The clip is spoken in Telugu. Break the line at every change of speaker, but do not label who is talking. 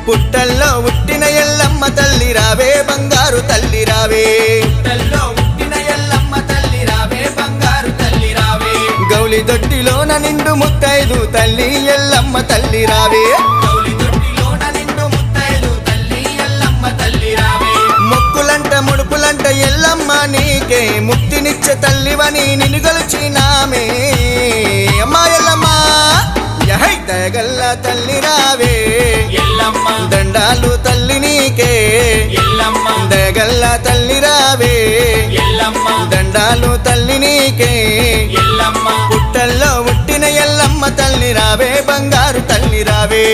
పుట్టల్లో ఉట్టిన ఎల్లమ్మ తల్లి రావే బంగారు తల్లి రావే పుట్టల్లో ఉట్టిన ఎల్లమ్మ తల్లి రావే బంగారు తల్లి రావే గౌలి దొడ్డిలోన నిండు ముత్తైదు తల్లి ఎల్లమ్మ తల్లి రావే గౌలి దొడ్డిలోన నిండు ముత్తైదు తల్లి ఎల్లమ్మ తల్లి రావే మొక్కులంట ముడుపులంట ఎల్లమ్మ నీకే ముక్తినిచ్చే తల్లివని నిన్ను గొలిచినామే అమ్మా ఎల్లమ్మ యహై దయగల్ల తల్లి రావే ఎల్లమ్మ దండాలు తల్లి నీకే ఎల్లమ్మ దయగల్ల తల్లి రావే ఎల్లమ్మ దండాలు తల్లి నీకే ఎల్లమ్మ పుట్టల్లో ఉట్టిన ఎల్లమ్మ తల్లి రావే బంగారు తల్లి రావే